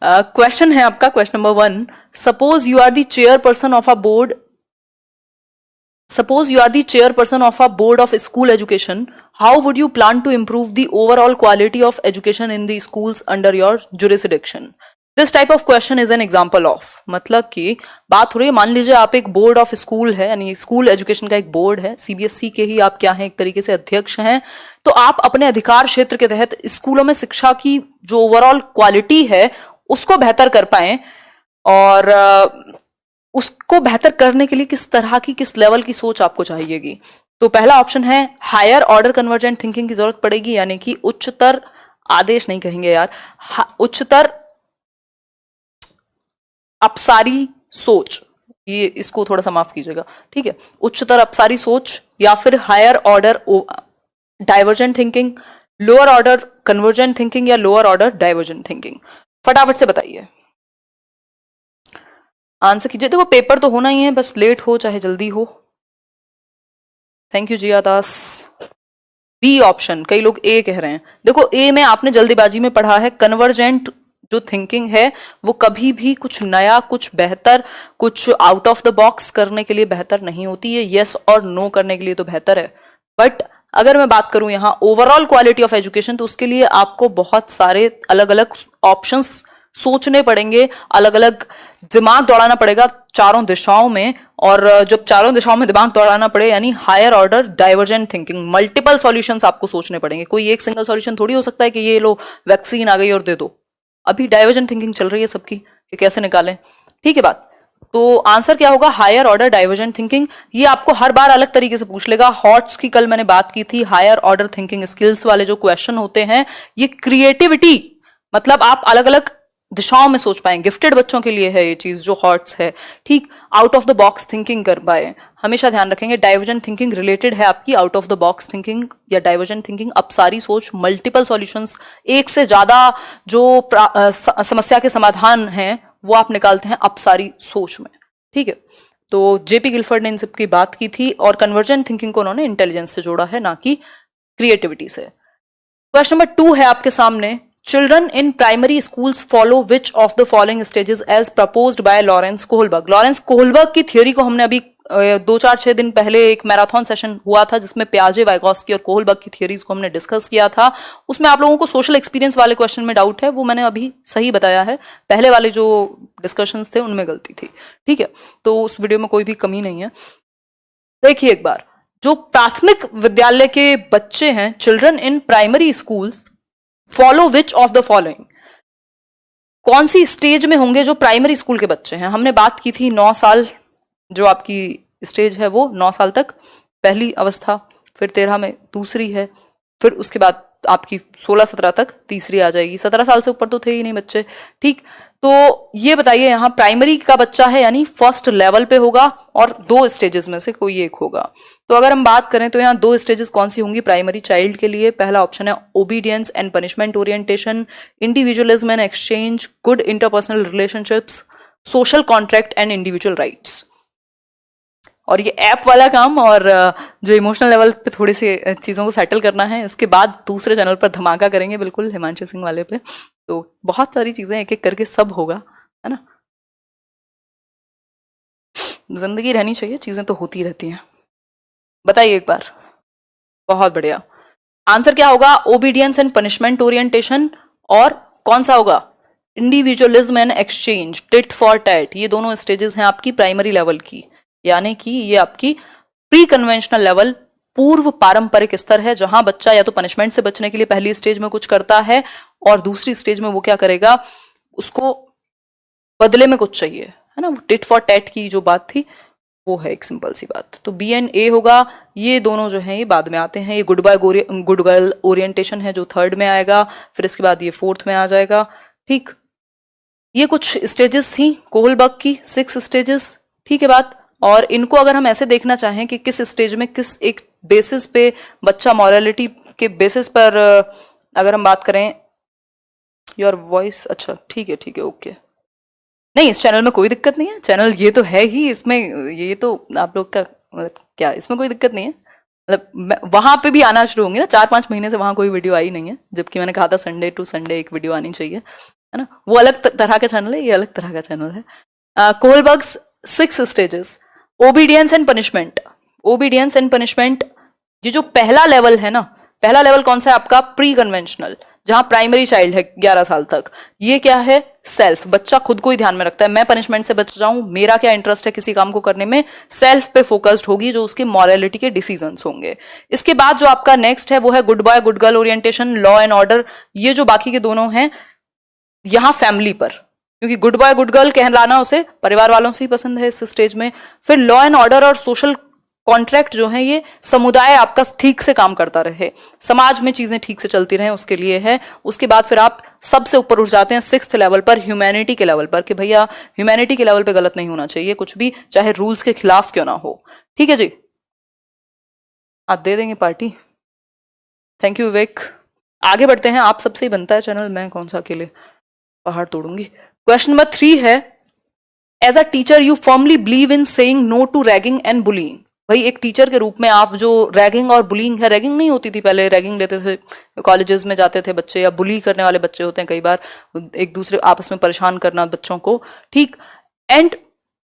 Question है आपका, question number 1, suppose you are the chairperson of a board, suppose you are the chairperson of a board of school education, how would you plan to improve the overall quality of education in the schools under your jurisdiction? This type of question is an example of, मतलब कि बात हो रही है, मान लीजिए आप एक बोर्ड ऑफ स्कूल है, यानी स्कूल एजुकेशन का एक बोर्ड है, सीबीएसई के ही आप क्या हैं, एक तरीके से अध्यक्ष हैं। तो आप अपने अधिकार क्षेत्र के तहत स्कूलों में शिक्षा की जो ओवरऑल क्वालिटी है उसको बेहतर कर पाए, और उसको बेहतर करने के लिए किस तरह की, किस लेवल की सोच आपको चाहिएगी। तो पहला ऑप्शन है हायर ऑर्डर कन्वर्जेंट थिंकिंग की जरूरत पड़ेगी, यानी कि उच्चतर आदेश नहीं कहेंगे यार, उच्चतर अपसारी सोच, ये इसको थोड़ा सा माफ कीजिएगा, ठीक है, उच्चतर अपसारी सोच, या फिर higher order divergent thinking, lower order convergent thinking, या लोअर ऑर्डर डाइवर्जेंट थिंकिंग। फटाफट से बताइए, आंसर कीजिए। देखो पेपर तो होना ही है, बस लेट हो चाहे जल्दी हो। Thank you Jiya Das. B option, कई लोग ए कह रहे हैं। देखो ए में आपने जल्दीबाजी में पढ़ा है, कन्वर्जेंट जो थिंकिंग है वो कभी भी कुछ नया, कुछ बेहतर, कुछ आउट ऑफ द बॉक्स करने के लिए बेहतर नहीं होती है, यस और नो करने के लिए तो बेहतर है। बट अगर मैं बात करूं यहां ओवरऑल क्वालिटी ऑफ एजुकेशन, तो उसके लिए आपको बहुत सारे अलग अलग ऑप्शंस सोचने पड़ेंगे, अलग अलग दिमाग दौड़ाना पड़ेगा चारों दिशाओं में, और जब चारों दिशाओं में दिमाग दौड़ाना पड़े यानी higher order divergent thinking, multiple solutions आपको सोचने पड़ेंगे। कोई एक सिंगल सॉल्यूशन थोड़ी हो सकता है कि ये लो वैक्सीन आ गई और दे दो। अभी डाइवर्जेंट थिंकिंग चल रही है सबकी कि कैसे निकालें, ठीक है बात। तो आंसर क्या होगा, हायर ऑर्डर डाइवर्जेंट थिंकिंग। ये आपको हर बार अलग तरीके से पूछ लेगा। हॉट्स की कल मैंने बात की थी, हायर ऑर्डर थिंकिंग स्किल्स वाले जो क्वेश्चन होते हैं, ये क्रिएटिविटी, मतलब आप अलग अलग दिशाओं में सोच पाए, गिफ्टेड बच्चों के लिए है ये चीज जो हॉट्स है, ठीक, out of the box thinking कर पाए। हमेशा ध्यान रखेंगे डाइवर्जेंट थिंकिंग रिलेटेड है आपकी out of the box thinking या डाइवर्जेंट थिंकिंग, अपसारी सोच, मल्टीपल सॉल्यूशंस, एक से ज्यादा जो समस्या के समाधान हैं वो आप निकालते हैं अपसारी सोच में, ठीक है। तो जेपी गिलफर्ड ने इन सब की बात की थी, और कन्वर्जेंट थिंकिंग को उन्होंने इंटेलिजेंस से जोड़ा है, ना कि क्रिएटिविटी से। क्वेश्चन नंबर 2 है आपके सामने, Children in primary schools follow which of the following stages as proposed by Lawrence Kohlberg? Lawrence Kohlberg की थियोरी को हमने अभी 2-4-6 दिन पहले एक मैराथन सेशन हुआ था जिसमें प्याजे, वाइगॉस्की और कोहलबर्ग की थियोरीज को हमने डिस्कस किया था। उसमें आप लोगों को सोशल एक्सपीरियंस वाले क्वेश्चन में डाउट है, वो मैंने अभी सही बताया है, पहले वाले जो डिस्कशंस थे उनमें गलती थी, ठीक है। तो उस वीडियो में कोई भी कमी नहीं है। देखिए एक बार, जो प्राथमिक विद्यालय के बच्चे हैं, children in primary schools follow which of the following, कौन सी स्टेज में होंगे जो प्राइमरी स्कूल के बच्चे हैं। हमने बात की थी 9 साल जो आपकी स्टेज है, वो 9 साल तक पहली अवस्था, फिर 13 में दूसरी है, फिर उसके बाद आपकी 16-17 तक तीसरी आ जाएगी। 17 साल से ऊपर तो थे ही नहीं बच्चे, ठीक। तो ये बताइए यहाँ प्राइमरी का बच्चा है यानी फर्स्ट लेवल पे होगा, और 2 स्टेजेस में से कोई एक होगा। तो अगर हम बात करें तो यहाँ 2 स्टेजेस कौन सी होंगी प्राइमरी चाइल्ड के लिए। पहला ऑप्शन है obedience and punishment orientation, individualism and exchange, good interpersonal relationships, social contract and individual rights. और ये ऐप वाला काम और जो इमोशनल लेवल पे थोड़ी सी चीज़ों को सेटल करना है, इसके बाद दूसरे चैनल पर धमाका करेंगे बिल्कुल हिमांशु सिंह वाले पे। तो बहुत सारी चीज़ें एक एक करके सब होगा, है ना। जिंदगी रहनी चाहिए, चीज़ें तो होती रहती हैं। बताइए एक बार, बहुत बढ़िया। आंसर क्या होगा, ओबीडियंस एंड पनिशमेंट ओरिएंटेशन, और कौन सा होगा, individualism and exchange, tit for tat. ये दोनों स्टेजेस हैं आपकी प्राइमरी लेवल की, यानी कि ये आपकी प्री कन्वेंशनल लेवल, पूर्व पारंपरिक स्तर है, जहां बच्चा या तो पनिशमेंट से बचने के लिए पहली स्टेज में कुछ करता है, और दूसरी स्टेज में वो क्या करेगा, उसको बदले में कुछ चाहिए, है ना। टिट फॉर टैट की जो बात थी वो है एक सिंपल सी बात। तो बी एंड ए होगा। ये दोनों जो हैं ये बाद में आते हैं। ये गुड गर्ल ओरिएंटेशन है जो 3rd में आएगा, फिर इसके बाद ये 4th में आ जाएगा, ठीक। ये कुछ स्टेजेस थी कोहलबर्ग की, 6 स्टेजेस, ठीक है बात। और इनको अगर हम ऐसे देखना चाहें कि किस स्टेज में किस एक बेसिस पे बच्चा मॉरलिटी के बेसिस पर, अगर हम बात करें, योर वॉइस, अच्छा ठीक है ओके, नहीं इस चैनल में कोई दिक्कत नहीं है, चैनल ये तो है ही, इसमें ये तो आप लोग का मतलब क्या, इसमें कोई दिक्कत नहीं है, मतलब वहां पे भी आना शुरू होंगे ना, 4-5 महीने से वहां कोई वीडियो आई नहीं है, जबकि मैंने कहा था संडे टू संडे एक वीडियो आनी चाहिए। है ना, वो अलग तरह का चैनल है, ये अलग तरह का चैनल है। कोहलबर्ग्स 6 stages, obedience and punishment. Obedience and punishment, ये जो पहला लेवल है ना, पहला लेवल कौन सा है आपका, प्री कन्वेंशनल, जहां प्राइमरी चाइल्ड है 11 साल तक, ये क्या है, सेल्फ, बच्चा खुद को ही ध्यान में रखता है, मैं पनिशमेंट से बच जाऊं, मेरा क्या इंटरेस्ट है किसी काम को करने में, सेल्फ पे फोकस्ड होगी, जो उसके मॉरलिटी के डिसीजंस होंगे। इसके बाद जो आपका नेक्स्ट है वो है good boy good girl orientation, law and order. ये जो बाकी के दोनों हैं यहां फैमिली पर, क्योंकि गुड बॉय गुड गर्ल कहलाना उसे परिवार वालों से ही पसंद है इस स्टेज में। फिर लॉ एंड ऑर्डर और सोशल कॉन्ट्रैक्ट जो है, ये समुदाय आपका ठीक से काम करता रहे, समाज में चीजें ठीक से चलती रहे, उसके लिए है। उसके बाद फिर आप सबसे ऊपर उठ जाते हैं 6th लेवल पर, ह्यूमैनिटी के लेवल पर, कि भैया ह्यूमैनिटी के लेवल पे गलत नहीं होना चाहिए कुछ भी, चाहे रूल्स के खिलाफ क्यों ना हो। ठीक है जी, आप दे देंगे पार्टी। थैंक यू विवेक। आगे बढ़ते हैं, आप सबसे ही बनता है चैनल, मैं कौन सा अकेले पहाड़ तोड़ूंगी। क्वेश्चन नंबर 3 है, as a teacher you firmly believe in saying no to ragging and bullying. भाई एक टीचर के रूप में आप जो रैगिंग और बुलिंग है, रैगिंग नहीं होती थी पहले, रैगिंग लेते थे कॉलेजेस में जाते थे बच्चे, या बुली करने वाले बच्चे होते हैं कई बार, एक दूसरे आपस में परेशान करना बच्चों को, ठीक, and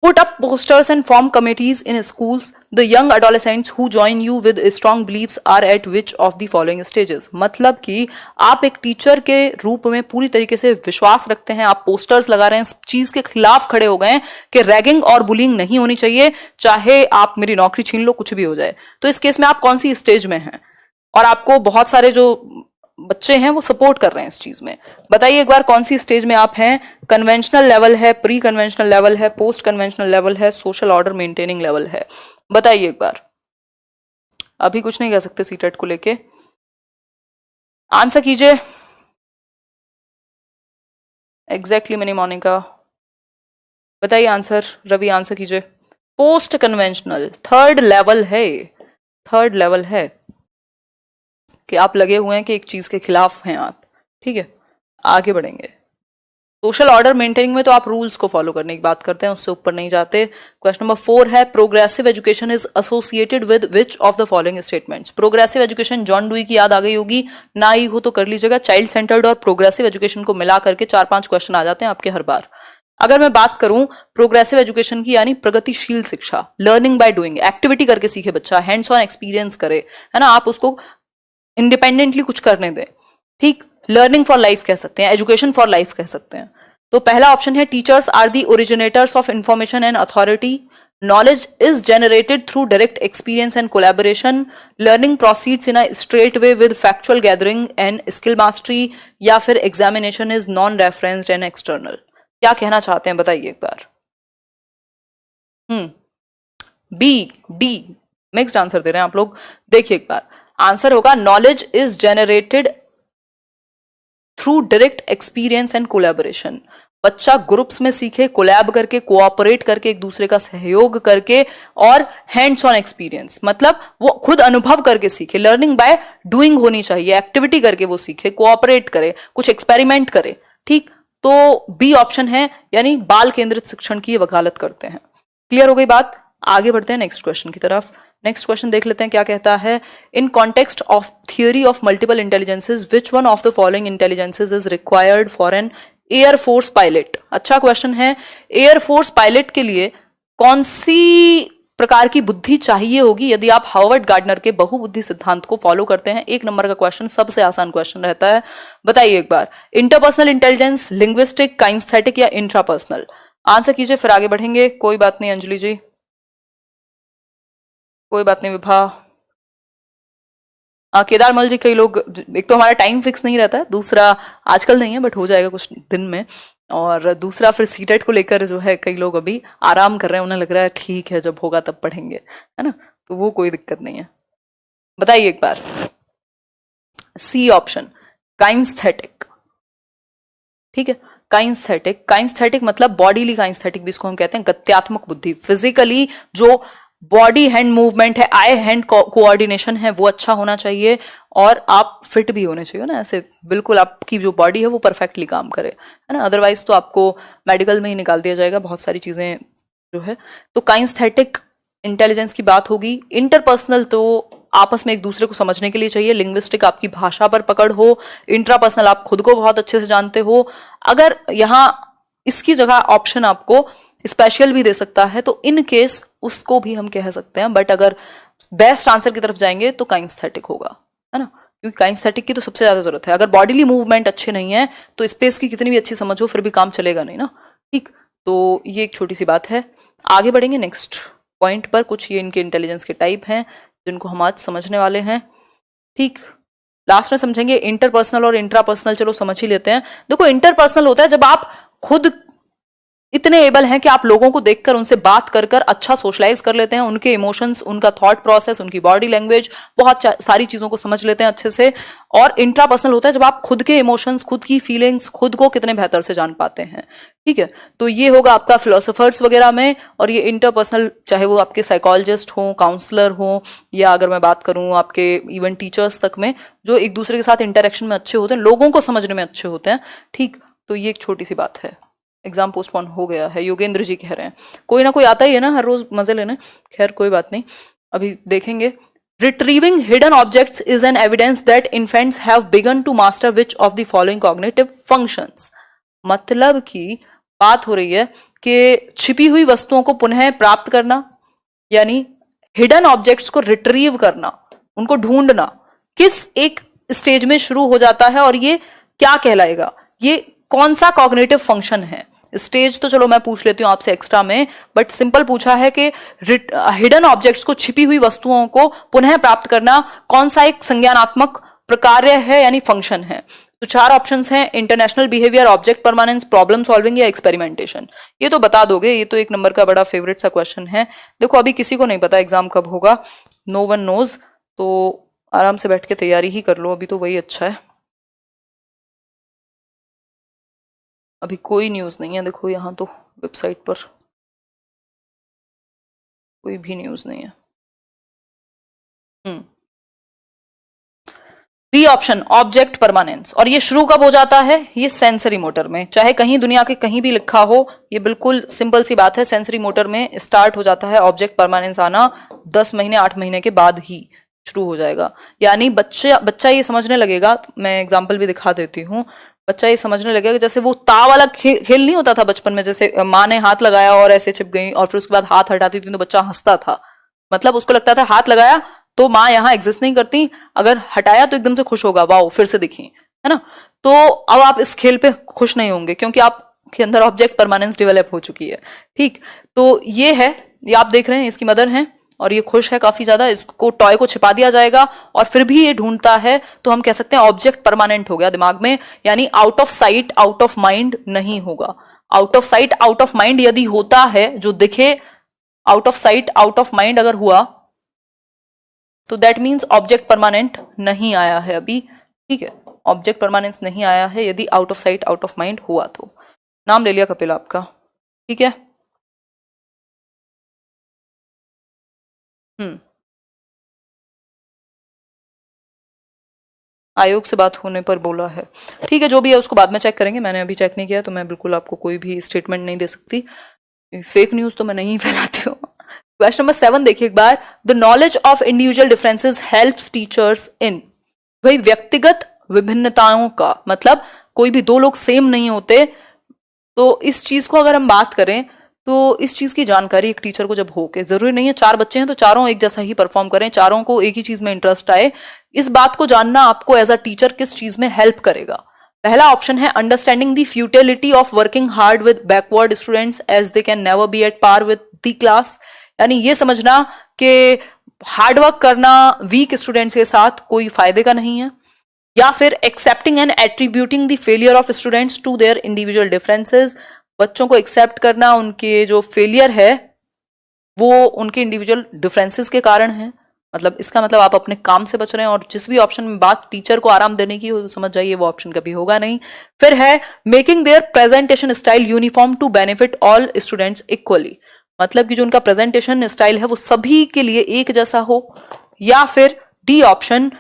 put up posters and form committees in schools. The young adolescents who join you with strong beliefs are at which of the following stages? मतलब कि आप एक टीचर के रूप में पूरी तरीके से विश्वास रखते हैं, आप पोस्टर्स लगा रहे हैं, इस चीज के खिलाफ खड़े हो गए हैं कि रैगिंग और बुलिंग नहीं होनी चाहिए, चाहे आप मेरी नौकरी छीन लो, कुछ भी हो जाए। तो इस केस में आप कौन सी स्टेज में हैं? और आपको बहुत सारे जो बच्चे हैं वो सपोर्ट कर रहे हैं इस चीज में, बताइए एक बार कौन सी स्टेज में आप हैं? कन्वेंशनल लेवल है, प्री कन्वेंशनल लेवल है, पोस्ट कन्वेंशनल लेवल है, सोशल ऑर्डर मेंटेनिंग लेवल है, बताइए एक बार। अभी कुछ नहीं कह सकते सीटेट को लेके, आंसर कीजिए एग्जैक्टली मिनी मोनिका, बताइए आंसर, रवि आंसर कीजिए। पोस्ट कन्वेंशनल 3rd लेवल है, 3rd लेवल है कि आप लगे हुए हैं कि एक चीज के खिलाफ हैं आप, ठीक है। आगे बढ़ेंगे, सोशल ऑर्डर मेंटेनिंग में तो आप रूल्स को फॉलो करने की बात करते हैं, उससे ऊपर नहीं जाते। क्वेश्चन नंबर 4 है, progressive education is associated with which of the following statements? Progressive education, John dewy की याद आ गई होगी, ना आई हो तो कर लीजिएगा, चाइल्ड सेंटर्ड और प्रोग्रेसिव एजुकेशन को मिला करके 4-5 क्वेश्चन आ जाते हैं आपके हर बार। अगर मैं बात करूं प्रोग्रेसिव एजुकेशन की, यानी प्रगतिशील शिक्षा, लर्निंग बाय डूइंग, एक्टिविटी करके सीखे बच्चा, हैंड्स ऑन एक्सपीरियंस करे, है ना, आप उसको इंडिपेंडेंटली कुछ करने दें, ठीक, लर्निंग फॉर लाइफ कह सकते हैं, एजुकेशन फॉर लाइफ कह सकते हैं। तो पहला ऑप्शन है, teachers are the originators of information and authority, knowledge is generated through direct experience and collaboration, learning proceeds in a straight way with factual gathering and skill mastery, या फिर examination is non referenced and external. क्या कहना चाहते हैं बताइए एक बार। B D mixed answer दे रहे हैं आप लोग, देखिए एक बार, आंसर होगा knowledge is generated through direct experience and collaboration. बच्चा ग्रुप्स में सीखे, कोलैब करके, कोऑपरेट करके, एक दूसरे का सहयोग करके, और हैंड्स ऑन एक्सपीरियंस, मतलब वो खुद अनुभव करके सीखे, लर्निंग बाय डूइंग होनी चाहिए, एक्टिविटी करके वो सीखे, कोऑपरेट करे, कुछ एक्सपेरिमेंट करे, ठीक। तो बी ऑप्शन है, यानी बाल केंद्रित शिक्षण की वकालत करते हैं। क्लियर हो गई बात? आगे बढ़ते हैं नेक्स्ट क्वेश्चन की तरफ। नेक्स्ट क्वेश्चन देख लेते हैं क्या कहता है। In context of theory of multiple intelligences which one of the following intelligences is required for an air force pilot? अच्छा क्वेश्चन है, एयरफोर्स पायलट के लिए कौन सी प्रकार की बुद्धि चाहिए होगी यदि आप हार्वर्ड गार्डनर के बहुबुद्धि सिद्धांत को फॉलो करते हैं? 1 नंबर का क्वेश्चन, सबसे आसान क्वेश्चन रहता है, बताइए एक बार। इंटरपर्सनल इंटेलिजेंस, लिंग्विस्टिक, काइंस्थेटिक या इंट्रापर्सनल? आंसर कीजिए, फिर आगे बढ़ेंगे। कोई बात नहीं अंजलि जी, कोई बात नहीं विभा। केदारमल जी, कई लोग, एक तो हमारा टाइम फिक्स नहीं रहता है, दूसरा आजकल नहीं है बट हो जाएगा कुछ दिन में, और दूसरा फिर सीटेट को लेकर जो है कई लोग अभी आराम कर रहे हैं, उन्हें लग रहा है ठीक है जब होगा तब पढ़ेंगे, है ना, तो वो कोई दिक्कत नहीं है। बताइए एक बार, सी ऑप्शन, काइंस्थेटिक, ठीक है, काइंस्थेटिक। काइंस्थेटिक मतलब बॉडीली काइंस्थेटिक भी इसको हम कहते हैं, गत्यात्मक बुद्धि, फिजिकली जो बॉडी हैंड मूवमेंट है, आई हैंड कोऑर्डिनेशन है, वो अच्छा होना चाहिए, और आप फिट भी होने चाहिए ना, ऐसे बिल्कुल आपकी जो बॉडी है वो परफेक्टली काम करे, है ना, अदरवाइज तो आपको मेडिकल में ही निकाल दिया जाएगा बहुत सारी चीजें जो है। तो काइंस्थेटिक इंटेलिजेंस की बात होगी। इंटरपर्सनल तो आपस में एक दूसरे को समझने के लिए चाहिए, लिंग्विस्टिक आपकी भाषा पर पकड़ हो, इंट्रापर्सनल आप खुद को बहुत अच्छे से जानते हो। अगर यहाँ इसकी जगह ऑप्शन आपको स्पेशल भी दे सकता है तो इन केस उसको भी हम कह सकते हैं, बट अगर बेस्ट आंसर की तरफ जाएंगे तो काइंस्थेटिक होगा, है ना, क्योंकि काइंस्थेटिक की तो सबसे ज्यादा जरूरत है। अगर बॉडीली मूवमेंट अच्छे नहीं है तो स्पेस की कितनी भी अच्छी समझ हो फिर भी काम चलेगा नहीं ना, ठीक। तो ये एक छोटी सी बात है। आगे बढ़ेंगे नेक्स्ट पॉइंट पर। कुछ ये इनके इंटेलिजेंस के टाइप हैं जिनको हम आज समझने वाले हैं, ठीक। लास्ट में समझेंगे इंटरपर्सनल और इंट्रापर्सनल, चलो समझ ही लेते हैं। देखो इंटरपर्सनल होता है जब आप खुद इतने एबल हैं कि आप लोगों को देखकर उनसे बात कर कर अच्छा सोशलाइज कर लेते हैं, उनके इमोशंस, उनका थॉट प्रोसेस, उनकी बॉडी लैंग्वेज, बहुत सारी चीजों को समझ लेते हैं अच्छे से। और इंट्रापर्सनल होता है जब आप खुद के इमोशंस, खुद की फीलिंग्स, खुद को कितने बेहतर से जान पाते हैं, ठीक है। तो ये होगा आपका फिलोसोफर्स वगैरह में। और ये इंटरपर्सनल चाहे वो आपके साइकोलॉजिस्ट हो, काउंसलर हो, या अगर मैं बात करूं आपके इवन टीचर्स तक में, जो एक दूसरे के साथ इंटरेक्शन में अच्छे होते हैं, लोगों को समझने में अच्छे होते हैं, ठीक। तो ये एक छोटी सी बात है। एग्जाम पोस्टपोन हो गया है, योगेंद्र जी कह रहे हैं। कोई ना कोई आता ही है ना हर रोज मजे लेने, खैर कोई बात नहीं, अभी देखेंगे। Retrieving hidden objects is an evidence that infants have begun to master which of the following cognitive functions. मतलब की बात हो रही है कि छिपी हुई वस्तुओं को पुनः प्राप्त करना, यानी हिडन ऑब्जेक्ट्स को रिट्रीव करना, उनको ढूंढना, किस एक स्टेज में शुरू हो जाता है और ये क्या कहलाएगा, ये कौन सा कॉग्निटिव फंक्शन है। स्टेज तो चलो मैं पूछ लेती हूँ आपसे एक्स्ट्रा में, बट सिंपल पूछा है कि हिडन ऑब्जेक्ट्स को, छिपी हुई वस्तुओं को पुनः प्राप्त करना कौन सा एक संज्ञानात्मक प्रकार्य है, यानी फंक्शन है। तो 4 ऑप्शंस हैं, international behaviour, object permanence, problem solving या एक्सपेरिमेंटेशन। ये तो बता दोगे, ये तो एक नंबर का बड़ा फेवरेट सा क्वेश्चन है। देखो अभी किसी को नहीं पता एग्जाम कब होगा, नो वन नोज, तो आराम से बैठ के तैयारी ही कर लो, अभी तो वही अच्छा है। अभी कोई न्यूज नहीं है, देखो यहाँ तो वेबसाइट पर कोई भी न्यूज नहीं है। बी ऑप्शन ऑब्जेक्ट परमानेंस, और ये शुरू कब हो जाता है, ये सेंसरी मोटर में, चाहे कहीं दुनिया के कहीं भी लिखा हो, ये बिल्कुल सिंपल सी बात है, सेंसरी मोटर में स्टार्ट हो जाता है ऑब्जेक्ट परमानेंस आना 10 महीने 8 महीने के बाद ही शुरू हो जाएगा। यानी बच्चा ये समझने लगेगा, मैं एग्जाम्पल भी दिखा देती हूँ, बच्चा ये समझने लगेगा जैसे वो ताव वाला खेल नहीं होता था बचपन में, जैसे माँ ने हाथ लगाया और ऐसे छिप गई और फिर उसके बाद हाथ हटाती थी तो बच्चा हंसता था, मतलब उसको लगता था हाथ लगाया तो माँ यहाँ एग्जिस्ट नहीं करती, अगर हटाया तो एकदम से खुश होगा, वाओ फिर से दिखी, है ना। तो अब आप इस खेल पे खुश नहीं होंगे क्योंकि आपके अंदर ऑब्जेक्ट परमानेंस डेवलप हो चुकी है, ठीक। तो ये है, ये आप देख रहे हैं, इसकी मदर है और ये खुश है काफी ज्यादा, इसको टॉय को छिपा दिया जाएगा और फिर भी ये ढूंढता है, तो हम कह सकते हैं ऑब्जेक्ट परमानेंट हो गया दिमाग में, यानी out of sight out of mind नहीं होगा। Out of sight out of mind यदि होता है, जो दिखे out of sight out of mind अगर हुआ तो दैट मीन्स ऑब्जेक्ट परमानेंट नहीं आया है अभी, ठीक है, ऑब्जेक्ट परमानेंस नहीं आया है यदि out of sight out of mind हुआ तो। नाम ले लिया कपिल आपका, ठीक है। आयोग से बात होने पर बोला है, ठीक है, जो भी है उसको बाद में चेक करेंगे, मैंने अभी चेक नहीं किया तो मैं बिल्कुल आपको कोई भी स्टेटमेंट नहीं दे सकती, फेक न्यूज तो मैं नहीं फैलाती हूँ। क्वेश्चन नंबर 7 देखिए एक बार, the knowledge of individual differences helps teachers in, भाई व्यक्तिगत विभिन्नताओं का मतलब कोई भी दो लोग सेम नहीं होते, तो इस चीज को अगर हम बात करें तो इस चीज की जानकारी एक टीचर को जब हो के, जरूरी नहीं है 4 बच्चे हैं तो चारों एक जैसा ही परफॉर्म करें, चारों को एक ही चीज में इंटरेस्ट आए, इस बात को जानना आपको एज अ टीचर किस चीज में हेल्प करेगा। पहला ऑप्शन है understanding the futility of working hard with backward students as they can never be at par with the class, यानी ये समझना कि हार्डवर्क करना वीक स्टूडेंट्स के साथ कोई फायदे का नहीं है। या फिर accepting and attributing the failure of students to their individual differences, बच्चों को एक्सेप्ट करना उनके जो फेलियर है वो उनके इंडिविजुअल डिफरेंसेस के कारण है, मतलब इसका मतलब आप अपने काम से बच रहे हैं, और जिस भी ऑप्शन में बात टीचर को आराम देने की हो तो समझ जाइए वो ऑप्शन कभी होगा नहीं। फिर है making their presentation style uniform to benefit all students equally, मतलब कि जो उनका प्रेजेंटेशन स्टाइल है वो सभी के लिए एक जैसा हो। या फिर D option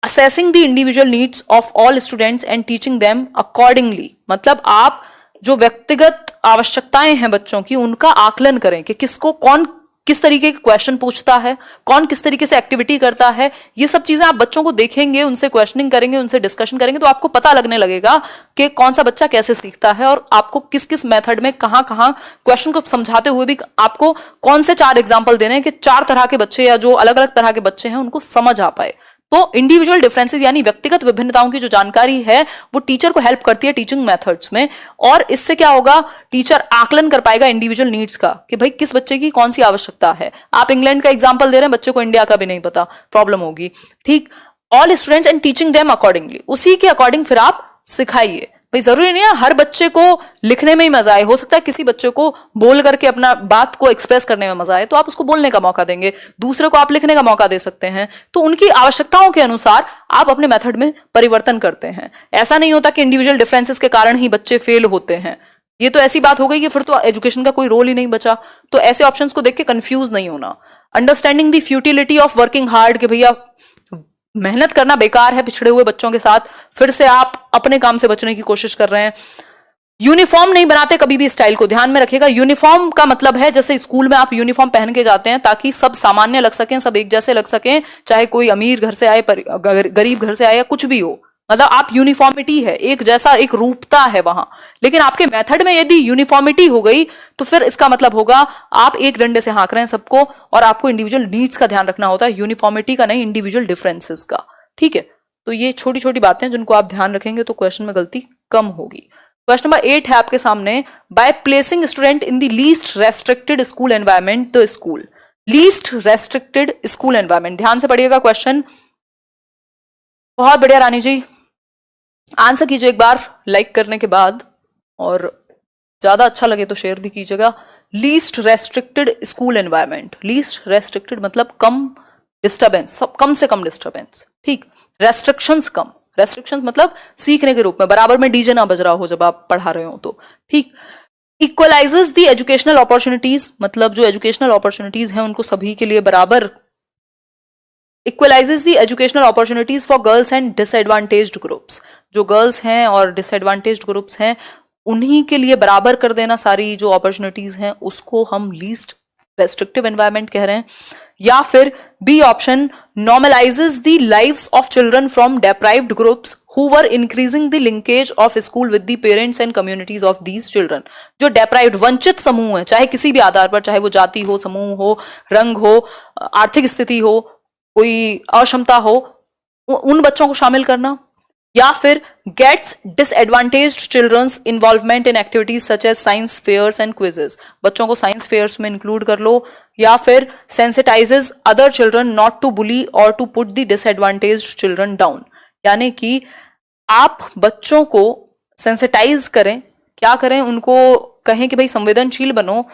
assessing the individual needs of all students and teaching them accordingly, मतलब आप जो व्यक्तिगत आवश्यकताएं हैं बच्चों की उनका आकलन करें कि किसको कौन किस तरीके के क्वेश्चन पूछता है, कौन किस तरीके से एक्टिविटी करता है, ये सब चीजें आप बच्चों को देखेंगे, उनसे क्वेश्चनिंग करेंगे, उनसे डिस्कशन करेंगे, तो आपको पता लगने लगेगा कि कौन सा बच्चा कैसे सीखता है और आपको किस किस मेथड में कहां कहां क्वेश्चन को समझाते हुए भी आपको कौन से 4 एग्जाम्पल देने हैं कि 4 तरह के बच्चे या जो अलग अलग तरह के बच्चे हैं उनको समझ आ पाए। तो इंडिविजुअल डिफरेंसेस यानी व्यक्तिगत विभिन्नताओं की जो जानकारी है वो टीचर को हेल्प करती है टीचिंग मेथड्स में, और इससे क्या होगा, टीचर आकलन कर पाएगा इंडिविजुअल नीड्स का कि भाई किस बच्चे की कौन सी आवश्यकता है। आप इंग्लैंड का एग्जांपल दे रहे हैं, बच्चे को इंडिया का भी नहीं पता, प्रॉब्लम होगी। ठीक, all students and teaching them accordingly, उसी के अकॉर्डिंग फिर आप सिखाइए। भाई जरूरी नहीं है हर बच्चे को लिखने में ही मजा आए, हो सकता है किसी बच्चे को बोल करके अपना बात को एक्सप्रेस करने में मजा आए, तो आप उसको बोलने का मौका देंगे, दूसरे को आप लिखने का मौका दे सकते हैं। तो उनकी आवश्यकताओं के अनुसार आप अपने मेथड में परिवर्तन करते हैं। ऐसा नहीं होता कि इंडिविजुअल डिफरेंसेस के कारण ही बच्चे फेल होते हैं, ये तो ऐसी बात हो गई कि फिर तो एजुकेशन का कोई रोल ही नहीं बचा। तो ऐसे ऑप्शंस को देख के कंफ्यूज नहीं होना। Understanding the futility of working hard, कि भैया मेहनत करना बेकार है पिछड़े हुए बच्चों के साथ, फिर से आप अपने काम से बचने की कोशिश कर रहे हैं। यूनिफॉर्म नहीं बनाते कभी भी, स्टाइल को ध्यान में रखिएगा। यूनिफॉर्म का मतलब है जैसे स्कूल में आप यूनिफॉर्म पहन के जाते हैं ताकि सब सामान्य लग सकें, सब एक जैसे लग सकें, चाहे कोई अमीर घर से आए, गरीब घर से आए, या कुछ भी हो, मतलब आप यूनिफॉर्मिटी है, एक जैसा, एक रूपता है वहां। लेकिन आपके मेथड में यदि यूनिफॉर्मिटी हो गई तो फिर इसका मतलब होगा आप एक डंडे से हाँक रहे हैं सबको, और आपको इंडिविजुअल नीड्स का ध्यान रखना होता है, यूनिफॉर्मिटी का नहीं, इंडिविजुअल डिफरेंसेस का। ठीक है, तो ये छोटी छोटी बातें हैं जिनको आप ध्यान रखेंगे तो क्वेश्चन में गलती कम होगी। क्वेश्चन नंबर 8 है आपके सामने, by placing student in the least restricted school environment the school. Least restricted school environment, ध्यान से पढ़िएगा क्वेश्चन। बहुत बढ़िया रानी जी, आंसर कीजिए एक बार लाइक करने के बाद, और ज्यादा अच्छा लगे तो शेयर भी कीजिएगा। Least restricted school environment, least restricted मतलब कम डिस्टर्बेंस, कम से कम डिस्टर्बेंस। ठीक, रेस्ट्रिक्शंस कम, रेस्ट्रिक्शंस मतलब सीखने के रूप में, बराबर में डीजे ना बज रहा हो जब आप पढ़ा रहे हो तो। ठीक, इक्वलाइजेस द एजुकेशनल अपॉर्चुनिटीज, मतलब जो एजुकेशनल अपॉर्चुनिटीज हैं उनको सभी के लिए बराबर, equalises the educational opportunities for girls and disadvantaged groups, जो गर्ल्स हैं और डिसएडवांटेज्ड ग्रुप्स हैं उन्हीं के लिए बराबर कर देना सारी जो अपॉर्चुनिटीज हैं, उसको हम लीस्ट रेस्ट्रिक्टिव एनवायरमेंट कह रहे हैं। या फिर B option, normalises the lives of children from deprived groups who were increasing the linkage of school with the parents and communities of these children. जो डेप्राइव्ड वंचित समूह है, चाहे किसी भी आधार पर, चाहे वो जाति हो, समूह हो, रंग हो, आर्थिक स्थिति हो, कोई अक्षमता हो, उन बच्चों को शामिल करना। या फिर gets disadvantaged children's involvement in activities such as science fairs and quizzes, बच्चों को साइंस फेयर्स में इंक्लूड कर लो। या फिर sensitises other children not to bully or to put the disadvantaged children down, यानी कि आप बच्चों को सेंसिटाइज करें, क्या करें, उनको कहें कि भाई संवेदनशील बनो,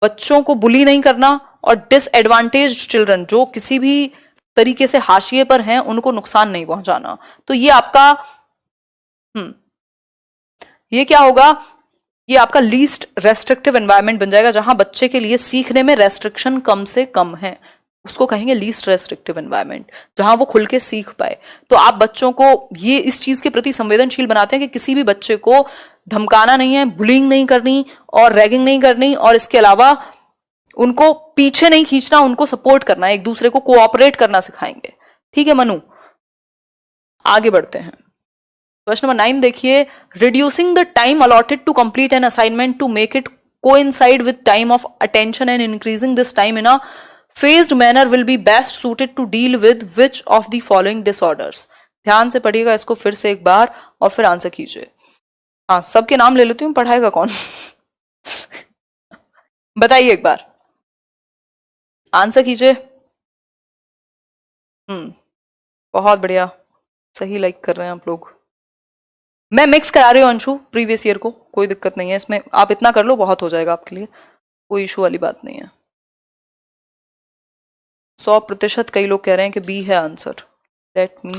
बच्चों को बुली नहीं करना, और डिसएडवांटेज्ड चिल्ड्रन जो किसी भी तरीके से हाशिए पर हैं उनको नुकसान नहीं पहुंचाना। तो ये आपका ये क्या होगा, ये आपका लीस्ट रेस्ट्रिक्टिव एनवायरनमेंट बन जाएगा, जहां बच्चे के लिए सीखने में रेस्ट्रिक्शन कम से कम है, उसको कहेंगे लीस्ट रेस्ट्रिक्टिव एनवायरनमेंट, जहां वो खुल के सीख पाए। तो आप बच्चों को ये इस चीज के प्रति संवेदनशील बनाते हैं कि किसी भी बच्चे को धमकाना नहीं है, बुलिंग नहीं करनी और रैगिंग नहीं करनी, और इसके अलावा उनको पीछे नहीं खींचना, उनको सपोर्ट करना, एक दूसरे को कोऑपरेट करना सिखाएंगे। ठीक है मनु, आगे बढ़ते हैं। क्वेश्चन नंबर 9 देखिए, reducing the time allotted to complete an assignment to make it coincide with time of attention and increasing this time in a phased manner will be best suited to deal with which of the following disorders. ध्यान से पढ़िएगा इसको फिर से एक बार और फिर answer कीजिए। हाँ, सबके नाम ले लेती हूँ, पढ़ाएगा कौन बताइए एक बार, आंसर कीजिए। बहुत बढ़िया, सही लाइक कर रहे हैं आप लोग। मैं मिक्स करा रही हूँ अंशु प्रीवियस ईयर को, कोई दिक्कत नहीं है इसमें, आप इतना कर लो बहुत हो जाएगा आपके लिए, कोई इशू वाली बात नहीं है। 100% कई लोग कह रहे हैं कि बी है आंसर। लेट मी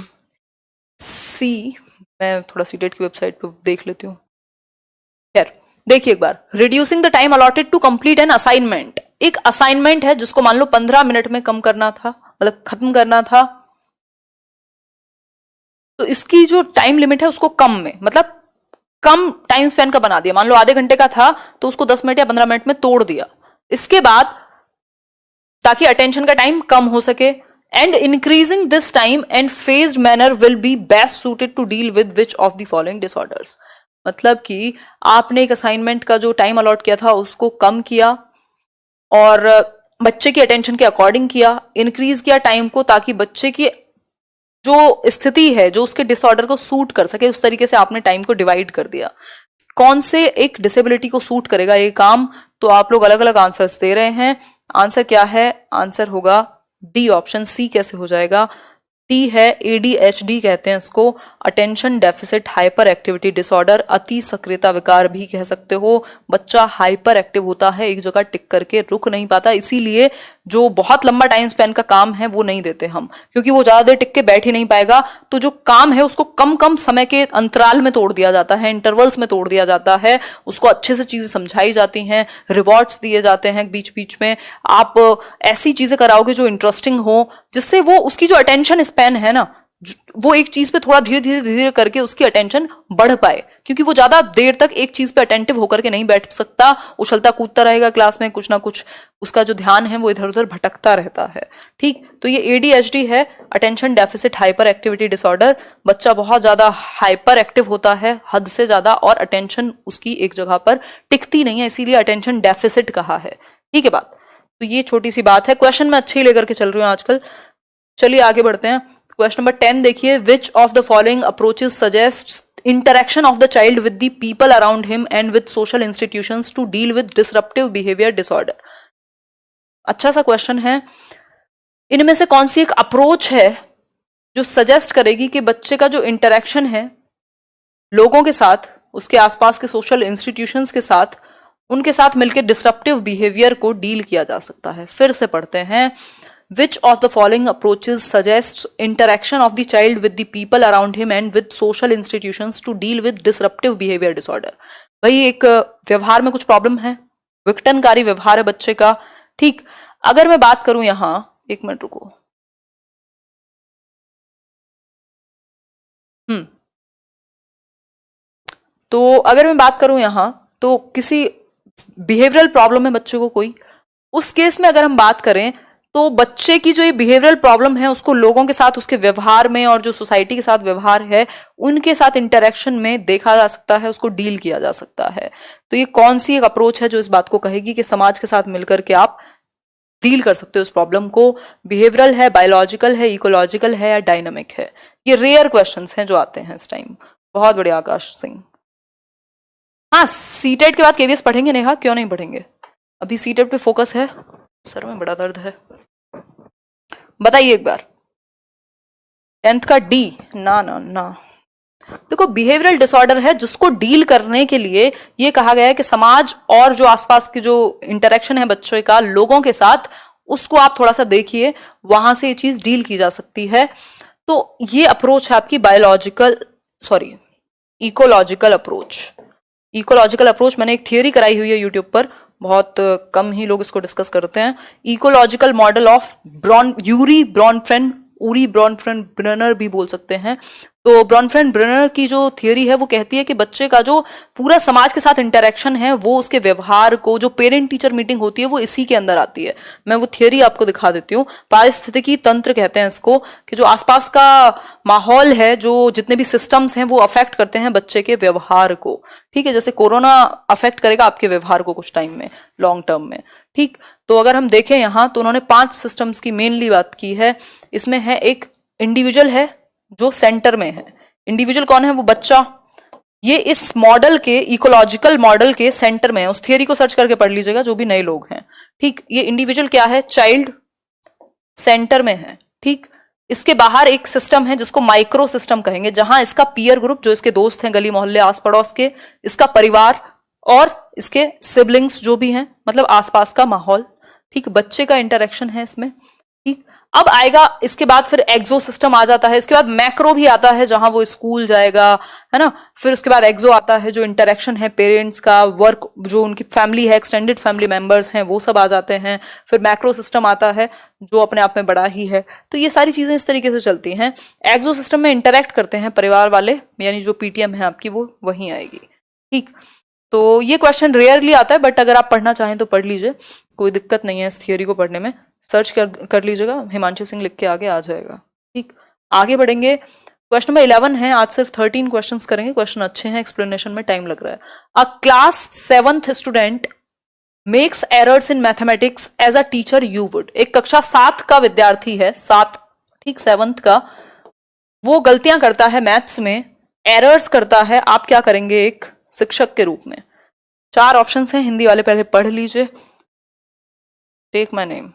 सी, मैं थोड़ा सीटेट की वेबसाइट पे देख लेती हूँ। खैर देखिए एक बार, reducing the time allotted to complete an assignment, एक असाइनमेंट है जिसको मान लो 15 मिनट में कम करना था, मतलब खत्म करना था, तो इसकी जो टाइम लिमिट है उसको कम में, मतलब कम टाइम स्पेन का बना दिया। मान लो आधे घंटे का था तो उसको 10 मिनट या 15 मिनट में तोड़ दिया। इसके बाद ताकि अटेंशन का टाइम कम हो सके, and increasing this time and phased manner will be best suited to deal with which of the following disorders. मतलब कि आपने एक असाइनमेंट का जो टाइम अलॉट किया था उसको कम किया और बच्चे की अटेंशन के अकॉर्डिंग किया, इंक्रीज किया टाइम को ताकि बच्चे की जो स्थिति है जो उसके डिसऑर्डर को सूट कर सके, उस तरीके से आपने टाइम को डिवाइड कर दिया। कौन से एक डिसेबिलिटी को सूट करेगा ये काम, तो आप लोग अलग अलग आंसर्स दे रहे हैं। आंसर क्या है? आंसर होगा डी ऑप्शन सी। कैसे हो जाएगा? टी है एडीएचडी कहते हैं इसको, attention deficit hyper activity disorder, अति सक्रियता विकार भी कह सकते हो। बच्चा हाइपर एक्टिव होता है, एक जगह टिक करके रुक नहीं पाता, इसीलिए जो बहुत लंबा टाइम स्पेन का काम है वो नहीं देते हम, क्योंकि वो ज्यादा देर टिक के बैठ ही नहीं पाएगा। तो जो काम है उसको कम कम समय के अंतराल में तोड़ दिया जाता है, इंटरवल्स में तोड़ दिया जाता है, उसको अच्छे से चीजें समझाई जाती हैं, रिवॉर्ड्स दिए जाते हैं बीच बीच में। आप ऐसी चीजें कराओगे जो इंटरेस्टिंग हो, जिससे वो उसकी जो अटेंशन स्पैन है ना, वो एक चीज पे थोड़ा धीरे धीरे धीरे करके उसकी अटेंशन बढ़ पाए, क्योंकि वो ज्यादा देर तक एक चीज पे अटेंटिव होकर के नहीं बैठ सकता, उछलता कूदता रहेगा क्लास में, कुछ ना कुछ उसका जो ध्यान है वो इधर उधर भटकता रहता है। ठीक, तो ये एडीएचडी है, attention deficit hyper activity disorder. बच्चा बहुत ज्यादा हाइपर एक्टिव होता है, हद से ज्यादा, और अटेंशन उसकी एक जगह पर टिकती नहीं है, इसीलिए अटेंशन डेफिसिट कहा है। ठीक है बात, तो ये छोटी सी बात है। क्वेश्चन में अच्छे ही लेकर के चल रही हूँ आजकल। चलिए आगे बढ़ते हैं। क्वेश्चन नंबर 10 देखिए, which of the following approaches suggest interaction of the child with the people around him and with social institutions to deal with disruptive behaviour disorder. अच्छा सा क्वेश्चन है। इनमें से कौन सी एक अप्रोच है जो सजेस्ट करेगी कि बच्चे का जो इंटरेक्शन है लोगों के साथ, उसके आसपास के सोशल इंस्टीट्यूशंस के साथ, उनके साथ मिलकर डिसरप्टिव बिहेवियर को डील किया जा सकता है। फिर से पढ़ते हैं। Which of the following approaches suggests interaction of the child with the people around him and with social institutions to deal with disruptive behavior disorder? भाई एक व्यवहार में कुछ प्रॉब्लम है, विघटनकारी व्यवहार है बच्चे का। ठीक, अगर मैं बात करूं यहां, एक मिनट रुको। तो अगर मैं बात करूं यहां, तो किसी बिहेवियरल प्रॉब्लम है बच्चे को कोई, उस केस में अगर हम बात करें तो बच्चे की जो ये बिहेवियरल प्रॉब्लम है उसको लोगों के साथ, उसके व्यवहार में और जो सोसाइटी के साथ व्यवहार है उनके साथ इंटरेक्शन में देखा जा सकता है, उसको डील किया जा सकता है। तो ये कौन सी एक अप्रोच है जो इस बात को कहेगी कि समाज के साथ मिलकर के आप डील कर सकते हो इस प्रॉब्लम को? बिहेवियरल है, बायोलॉजिकल है, इकोलॉजिकल है या डायनामिक है? ये रेयर क्वेश्चंस हैं जो आते हैं इस टाइम। बहुत बढ़िया आकाश सिंह। हाँ, सीटेट के बाद केवीएस पढ़ेंगे नेहा, क्यों नहीं पढ़ेंगे? अभी सीटेट पे फोकस है। सर में बड़ा दर्द है। बताइए एक बार। 10th का डी? ना ना ना, देखो बिहेवियरल डिसऑर्डर है जिसको डील करने के लिए ये कहा गया है कि समाज और जो आसपास की जो इंटरेक्शन है बच्चों का लोगों के साथ, उसको आप थोड़ा सा देखिए, वहां से ये चीज डील की जा सकती है। तो ये अप्रोच है आपकी इकोलॉजिकल अप्रोच। इकोलॉजिकल अप्रोच मैंने एक थियरी कराई हुई है यूट्यूब पर, बहुत कम ही लोग इसको डिस्कस करते हैं। Ecological model of Urie Bronfenbrenner भी बोल सकते हैं। तो ब्रॉनफ्रेंड ब्रेनर की जो थियरी है वो कहती है कि बच्चे का जो पूरा समाज के साथ इंटरेक्शन है वो उसके व्यवहार को, जो पेरेंट टीचर मीटिंग होती है वो इसी के अंदर आती है। मैं वो थियरी आपको दिखा देती हूँ। पारिस्थितिकी तंत्र कहते हैं इसको, कि जो आसपास का माहौल है, जो जितने भी सिस्टम्स हैं वो अफेक्ट करते हैं बच्चे के व्यवहार को। ठीक है, जैसे कोरोना अफेक्ट करेगा आपके व्यवहार को कुछ टाइम में, लॉन्ग टर्म में। ठीक, तो अगर हम देखें यहाँ तो उन्होंने 5 सिस्टम्स की मेनली बात की है। इसमें है एक इंडिविजुअल है जो सेंटर में है। इंडिविजुअल कौन है? वो बच्चा। ये इस मॉडल के, इकोलॉजिकल मॉडल के सेंटर में है। उस थियरी को सर्च करके पढ़ लीजिएगा जो भी नए लोग हैं। ठीक, ये इंडिविजुअल क्या है? चाइल्ड सेंटर में है। ठीक, इसके बाहर एक सिस्टम है जिसको माइक्रो सिस्टम कहेंगे, जहां इसका पीयर ग्रुप, जो इसके दोस्त हैं गली मोहल्ले आस पड़ोस के, इसका परिवार और इसके सिबलिंग्स जो भी हैं, मतलब आसपास का माहौल। ठीक, बच्चे का इंटरेक्शन है इसमें। ठीक, अब आएगा इसके बाद फिर एक्सो सिस्टम आ जाता है। इसके बाद मैक्रो भी आता है जहां वो स्कूल जाएगा, है ना। फिर उसके बाद एक्सो आता है, जो इंटरेक्शन है पेरेंट्स का, वर्क, जो उनकी फैमिली है, एक्सटेंडेड फैमिली मेंबर्स हैं, वो सब आ जाते हैं। फिर मैक्रो सिस्टम आता है जो अपने आप में बड़ा ही है। तो ये सारी चीजें इस तरीके से चलती हैं। एक्सो सिस्टम में इंटरेक्ट करते हैं परिवार वाले, यानी जो पीटीएम है आपकी वो वहीं आएगी। ठीक, तो ये क्वेश्चन रेयरली आता है, बट अगर आप पढ़ना चाहें तो पढ़ लीजिए, कोई दिक्कत नहीं है इस थियोरी को पढ़ने में। सर्च कर लीजिएगा, हिमांशु सिंह लिख के आगे आ जाएगा। ठीक, आगे बढ़ेंगे। क्वेश्चन नंबर 11 है, आज सिर्फ 13 क्वेश्चंस करेंगे, क्वेश्चन अच्छे हैं, एक्सप्लेनेशन में टाइम लग रहा है। A class 7th student makes errors in mathematics as a teacher you would. एक कक्षा 7 का विद्यार्थी है, 7, ठीक, 7th का, वो गलतियां करता है मैथ्स में, एरर्स करता है, आप क्या करेंगे एक शिक्षक के रूप में? 4 ऑप्शंस हैं, हिंदी वाले पहले पढ़ लीजिए। Take my name.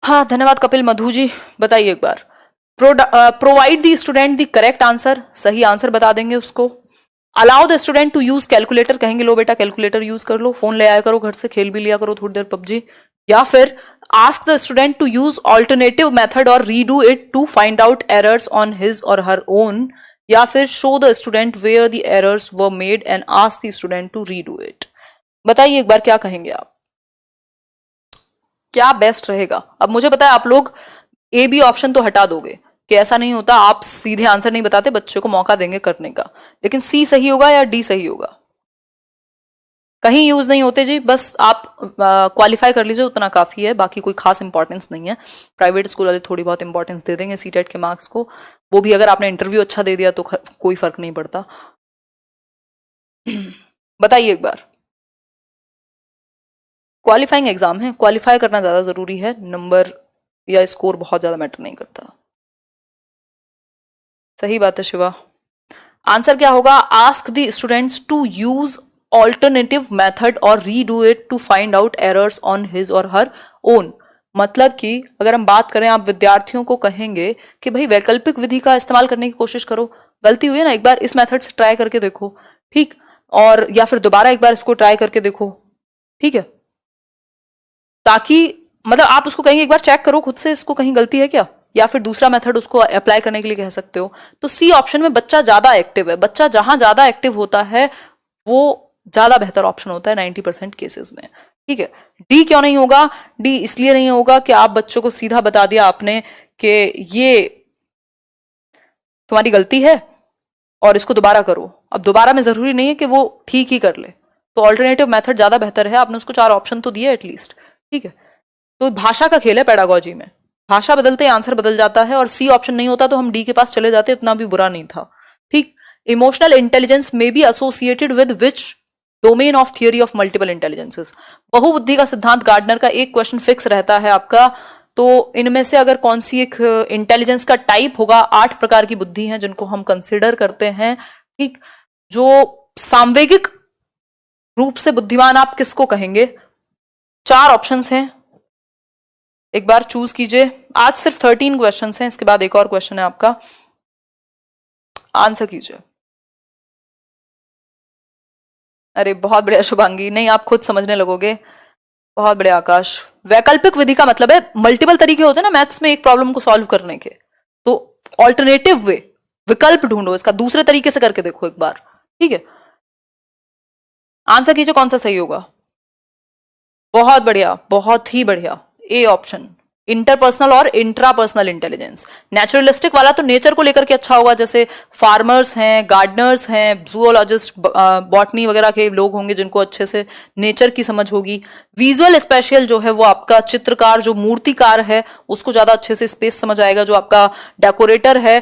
हाँ, धन्यवाद कपिल मधु जी, बताइए एक बार। Provide the student the correct answer, सही आंसर बता देंगे उसको। Allow the student to use calculator, कहेंगे लो बेटा कैलकुलेटर यूज कर लो, फोन ले आया करो घर से, खेल भी लिया करो थोड़ी देर पबजी। या फिर ask the student to use alternative method or redo it to find out errors on his or her own. या फिर show the student where the errors were made and ask the student to redo it. बताइए एक बार क्या कहेंगे आप, क्या best रहेगा? अब मुझे पता है आप लोग ए बी ऑप्शन तो हटा दोगे कि ऐसा नहीं होता, आप सीधे आंसर नहीं बताते, बच्चे को मौका देंगे करने का, लेकिन सी सही होगा या डी सही होगा? कहीं यूज नहीं होते जी, बस आप क्वालिफाई कर लीजिए, उतना काफी है, बाकी कोई खास इंपॉर्टेंस नहीं है। प्राइवेट स्कूल वाले थोड़ी बहुत इंपॉर्टेंस दे देंगे सीटेट के मार्क्स को, वो भी अगर आपने इंटरव्यू अच्छा दे दिया तो कोई फर्क नहीं पड़ता। बताइए एक बार, क्वालिफाइंग एग्जाम है, क्वालिफाई करना ज्यादा जरूरी है, नंबर या स्कोर बहुत ज्यादा मैटर नहीं करता। सही बात है शिवा। आंसर क्या होगा? Ask the students to use alternative method or redo it to find out errors on his or her own. मतलब कि अगर हम बात करें, आप विद्यार्थियों को कहेंगे कि भाई वैकल्पिक विधि का इस्तेमाल करने की कोशिश करो, गलती हुई है ना, एक बार इस मेथड से ट्राई करके देखो, ठीक, और या फिर दोबारा एक बार इसको ट्राई करके देखो, ठीक है, ताकि मतलब आप उसको कहेंगे एक बार चेक करो खुद से इसको कहीं गलती है क्या, या फिर दूसरा मेथड उसको अप्लाई करने के लिए कह सकते हो। तो सी ऑप्शन में बच्चा ज्यादा एक्टिव है, बच्चा जहां ज्यादा एक्टिव होता है वो ज्यादा बेहतर ऑप्शन होता है 90% केसेस में, ठीक है। डी क्यों नहीं होगा? डी इसलिए नहीं होगा कि आप बच्चों को सीधा बता दिया आपने कि ये तुम्हारी गलती है और इसको दोबारा करो। अब दोबारा में जरूरी नहीं है कि वो ठीक ही कर ले, तो ऑल्टरनेटिव मेथड ज्यादा बेहतर है। आपने उसको 4 ऑप्शन तो दिए एटलीस्ट, ठीक है। तो भाषा का खेल है पेडागोजी में, भाषा बदलते ही आंसर बदल जाता है, और सी ऑप्शन नहीं होता तो हम डी के पास चले जाते, इतना भी बुरा नहीं था, ठीक। इमोशनल इंटेलिजेंस में be associated with which domain of theory of multiple intelligences. बहुबुद्धि का सिद्धांत गार्डनर का एक क्वेश्चन फिक्स रहता है आपका, तो इनमें से अगर कौन सी एक इंटेलिजेंस का टाइप होगा, 8 प्रकार की बुद्धि हैं जिनको हम कंसिडर करते हैं, ठीक। जो सांवेगिक रूप से बुद्धिमान आप किसको कहेंगे? 4 ऑप्शंस हैं, एक बार चूज कीजिए। आज सिर्फ 13 क्वेश्चंस हैं, इसके बाद एक और क्वेश्चन है आपका, आंसर कीजिए। अरे बहुत बढ़िया शुभांगी, नहीं आप खुद समझने लगोगे, बहुत बढ़िया आकाश। वैकल्पिक विधि का मतलब है मल्टीपल तरीके होते हैं ना मैथ्स में एक प्रॉब्लम को सॉल्व करने के, तो ऑल्टरनेटिव वे, विकल्प ढूंढो इसका, दूसरे तरीके से करके देखो एक बार, ठीक है। आंसर कीजिए कौन सा सही होगा। बहुत बढ़िया, बहुत ही बढ़िया, ए ऑप्शन, इंटरपर्सनल और इंट्रापर्सनल इंटेलिजेंस। नेचुरलिस्टिक वाला तो नेचर को लेकर के अच्छा होगा, जैसे फार्मर्स हैं, गार्डनर्स हैं, जूलॉजिस्ट, बॉटनी वगैरह के लोग होंगे जिनको अच्छे से नेचर की समझ होगी। विजुअल स्पेशियल जो है वो आपका चित्रकार, जो मूर्तिकार है उसको ज्यादा अच्छे से स्पेस समझ आएगा, जो आपका डेकोरेटर है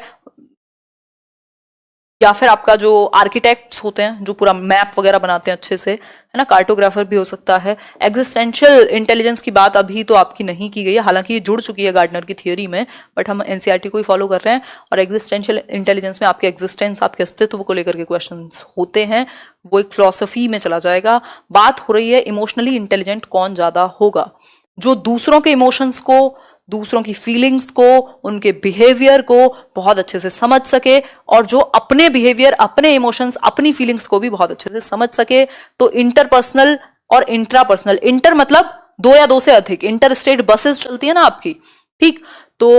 या फिर आपका जो आर्किटेक्ट्स होते हैं जो पूरा मैप वगैरह बनाते हैं अच्छे से, है ना, कार्टोग्राफर भी हो सकता है। एग्जिस्टेंशियल इंटेलिजेंस की बात अभी तो आपकी नहीं की गई है, हालांकि ये जुड़ चुकी है गार्डनर की थियोरी में, बट हम एनसीईआरटी को ही फॉलो कर रहे हैं। और एग्जिस्टेंशियल इंटेलिजेंस में आपके एग्जिस्टेंस, आपके अस्तित्व को लेकर के क्वेश्चंस होते हैं, वो एक फिलॉसफी में चला जाएगा। बात हो रही है इमोशनली इंटेलिजेंट कौन ज्यादा होगा, जो दूसरों के इमोशंस को, दूसरों की फीलिंग्स को, उनके बिहेवियर को बहुत अच्छे से समझ सके, और जो अपने बिहेवियर, अपने इमोशंस, अपनी फीलिंग्स को भी बहुत अच्छे से समझ सके। तो इंटरपर्सनल और इंट्रापर्सनल, इंटर मतलब 2 या 2 से अधिक, इंटर स्टेट बसेस चलती है ना आपकी, ठीक, तो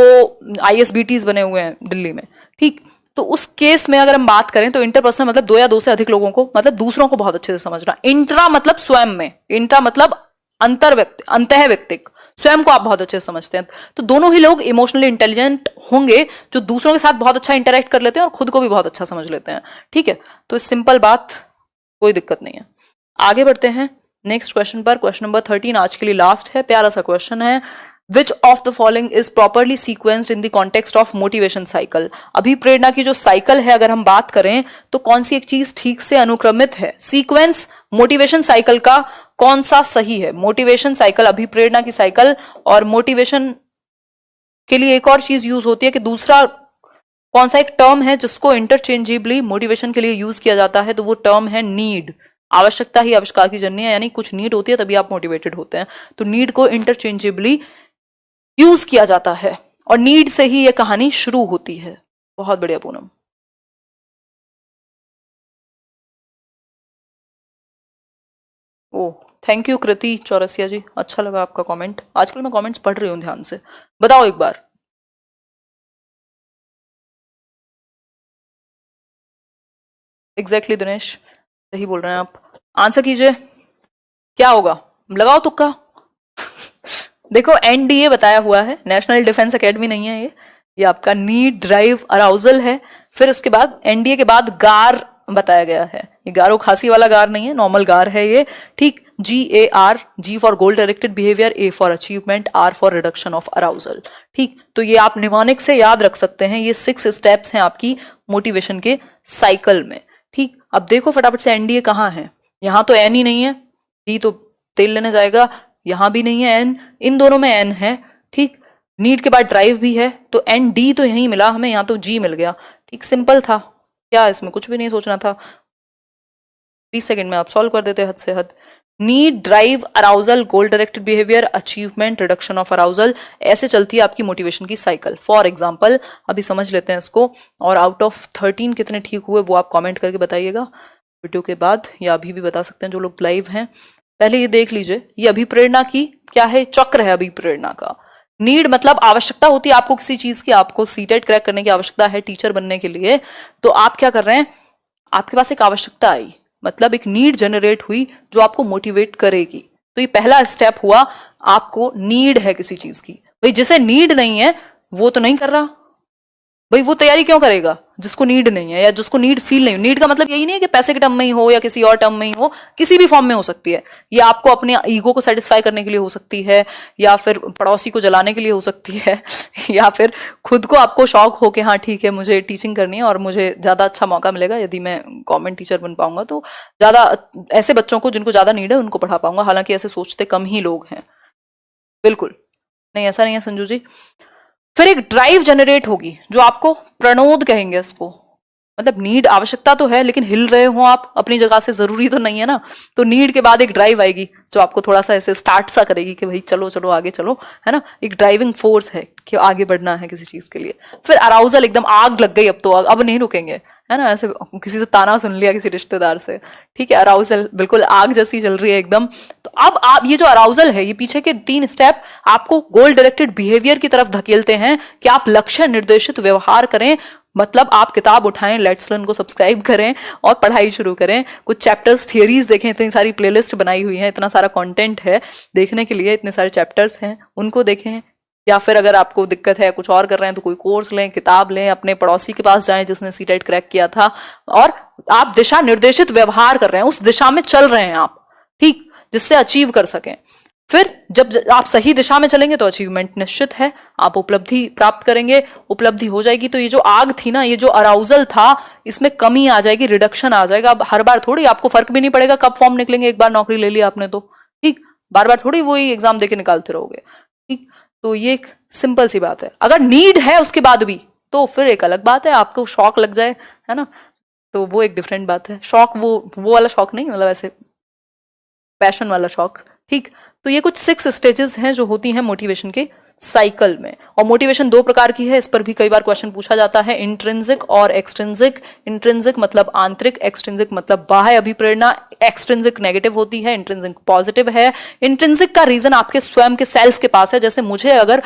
ISBTs बने हुए हैं दिल्ली में, ठीक। तो उस केस में अगर हम बात करें तो इंटरपर्सनल मतलब 2 या 2 से अधिक लोगों को, मतलब दूसरों को बहुत अच्छे से समझना। इंट्रा मतलब स्वयं में, इंट्रा मतलब अंतर व्यक्ति, अंतः व्यक्तिक, स्वयं को आप बहुत अच्छे से समझते हैं। तो दोनों ही लोग इमोशनली इंटेलिजेंट होंगे जो दूसरों के साथ बहुत अच्छा इंटरेक्ट कर लेते हैं और खुद को भी बहुत अच्छा समझ लेते हैं, ठीक है। तो सिंपल बात, कोई दिक्कत नहीं है। आगे बढ़ते हैं, नेक्स्ट क्वेश्चन पर, क्वेश्चन नंबर 13 आज के लिए लास्ट है, प्यारा सा क्वेश्चन है। Which of the following is properly sequenced in the context of motivation cycle? अभिप्रेरणा की जो साइकिल है अगर हम बात करें तो कौन सी एक चीज ठीक से अनुक्रमित है? सीक्वेंस मोटिवेशन साइकिल का कौन सा सही है? मोटिवेशन साइकिल, अभिप्रेरणा की साइकिल, और मोटिवेशन के लिए एक और चीज यूज होती है कि दूसरा कौन सा एक टर्म है जिसको इंटरचेंजेबली मोटिवेशन के लिए यूज किया जाता है, तो वो टर्म है नीड। आवश्यकता ही आविष्कार की जननी है, यानी कुछ नीड होती है तभी आप मोटिवेटेड होते हैं, तो नीड को इंटरचेंजेबली यूज किया जाता है और नीड से ही ये कहानी शुरू होती है। बहुत बढ़िया पूनम। ओ थैंक यू कृति चौरसिया जी, अच्छा लगा आपका कमेंट। आजकल मैं कमेंट्स पढ़ रही हूँ ध्यान से। बताओ एक बार। एग्जैक्टली दिनेश, सही बोल रहे हैं आप। आंसर कीजिए, क्या होगा? लगाओ तुक्का। देखो एनडीए बताया हुआ है, नेशनल डिफेंस एकेडमी नहीं है ये आपका नीड ड्राइव अराउजल है। फिर उसके बाद एनडीए के बाद गार बताया गया है, ये गारो खांसी वाला गार नहीं है, नॉर्मल गार है ये, ठीक। GAR, G for goal directed behaviour, A for achievement, R for reduction of arousal, ठीक। तो ये आप निमोनिक से याद रख सकते हैं, ये 6 स्टेप्स हैं आपकी मोटिवेशन के साइकिल में, ठीक। अब देखो फटाफट से एनडीए कहाँ है? यहां तो एन ही नहीं है, डी तो तेल लेने जाएगा, यहां भी नहीं है एन, इन दोनों में एन है, ठीक। नीड के बाद ड्राइव भी है, तो एन डी तो यहीं मिला हमें, यहां तो जी मिल गया, ठीक। सिंपल था, क्या इसमें कुछ भी नहीं सोचना था, 20 सेकंड में आप सॉल्व कर देते हद से हद। Need drive arousal goal directed behaviour achievement reduction of arousal, ऐसे चलती है आपकी मोटिवेशन की साइकिल। फॉर एग्जांपल अभी समझ लेते हैं इसको, और आउट ऑफ 13 कितने ठीक हुए वो आप कमेंट करके बताइएगा वीडियो के बाद, या अभी भी बता सकते हैं जो लोग लाइव हैं। पहले ये देख लीजिए, ये अभिप्रेरणा की क्या है, चक्र है अभिप्रेरणा का। नीड मतलब आवश्यकता होती है आपको किसी चीज की, आपको सीटेट क्रैक करने की आवश्यकता है टीचर बनने के लिए, तो आप क्या कर रहे हैं, आपके पास एक आवश्यकता आई, मतलब एक नीड जनरेट हुई जो आपको मोटिवेट करेगी, तो ये पहला स्टेप हुआ, आपको नीड है किसी चीज की। भाई जिसे नीड नहीं है वो तो नहीं कर रहा, भाई वो तैयारी क्यों करेगा जिसको नीड नहीं है, या जिसको नीड फील नहीं हो। नीड का मतलब यही नहीं है कि पैसे के टर्म में ही हो या किसी और टर्म में ही हो, किसी भी फॉर्म में हो सकती है। ये आपको अपने ईगो को सेटिस्फाई करने के लिए हो सकती है, या फिर पड़ोसी को जलाने के लिए हो सकती है, या फिर खुद को आपको शौक हो कि हाँ ठीक है मुझे टीचिंग करनी है और मुझे ज्यादा अच्छा मौका मिलेगा यदि मैं गवर्नमेंट टीचर बन पाऊंगा, तो ज्यादा ऐसे बच्चों को जिनको ज्यादा नीड है उनको पढ़ा पाऊंगा। हालांकि ऐसे सोचते कम ही लोग हैं, बिल्कुल नहीं, ऐसा नहीं है संजू जी। फिर एक ड्राइव जनरेट होगी जो आपको प्रणोद कहेंगे इसको, मतलब नीड आवश्यकता तो है लेकिन हिल रहे हो आप अपनी जगह से, जरूरी तो नहीं है ना, तो नीड के बाद एक ड्राइव आएगी जो आपको थोड़ा सा ऐसे स्टार्ट सा करेगी कि भाई चलो चलो आगे चलो, है ना, एक ड्राइविंग फोर्स है कि आगे बढ़ना है किसी चीज के लिए। फिर अराउजल, एकदम आग लग गई, अब तो अब नहीं रुकेंगे, है ना, ऐसे किसी से ताना सुन लिया किसी रिश्तेदार से, ठीक है, अराउजल बिल्कुल आग जैसी चल रही है एकदम। तो अब आप ये जो अराउजल है, ये पीछे के 3 स्टेप आपको गोल डायरेक्टेड बिहेवियर की तरफ धकेलते हैं कि आप लक्ष्य निर्देशित व्यवहार करें, मतलब आप किताब उठाएं, लेट्स लर्न को सब्सक्राइब करें और पढ़ाई शुरू करें, कुछ चैप्टर्स थियरीज देखें, इतनी सारी प्लेलिस्ट बनाई हुई है, इतना सारा कंटेंट है देखने के लिए, इतने सारे चैप्टर्स हैं उनको देखें, या फिर अगर आपको दिक्कत है कुछ और कर रहे हैं तो कोई कोर्स लें, किताब लें, अपने पड़ोसी के पास जाएं जिसने सीटेट क्रैक किया था, और आप दिशा निर्देशित व्यवहार कर रहे हैं, उस दिशा में चल रहे हैं आप, ठीक, जिससे अचीव कर सकें। फिर जब आप सही दिशा में चलेंगे तो अचीवमेंट निश्चित है, आप उपलब्धि प्राप्त करेंगे, उपलब्धि हो जाएगी तो ये जो आग थी ना, ये जो अराउजल था, इसमें कमी आ जाएगी, रिडक्शन आ जाएगा। अब हर बार थोड़ी आपको फर्क भी नहीं पड़ेगा कब फॉर्म निकलेंगे, एक बार नौकरी ले ली आपने तो, ठीक, बार बार थोड़ी वही एग्जाम देके निकालते रहोगे, ठीक। तो ये एक सिंपल सी बात है। अगर नीड है उसके बाद भी तो फिर एक अलग बात है, आपको शौक लग जाए, है ना, तो वो एक डिफरेंट बात है। शौक वो वाला शौक नहीं, मतलब ऐसे पैशन वाला शौक, ठीक। तो ये कुछ 6 स्टेजेस हैं जो होती हैं मोटिवेशन के साइकिल में। और मोटिवेशन 2 प्रकार की है, इस पर भी कई बार क्वेश्चन पूछा जाता है, इंट्रिंसिक और एक्सट्रिंसिक। इंट्रिंसिक मतलब आंतरिक, एक्सट्रिंसिक मतलब बाह्य अभिप्रेरणा। एक्सट्रिंसिक नेगेटिव होती है, इंट्रिंसिक पॉजिटिव है। इंट्रिंसिक का रीजन आपके स्वयं के सेल्फ के पास है, जैसे मुझे अगर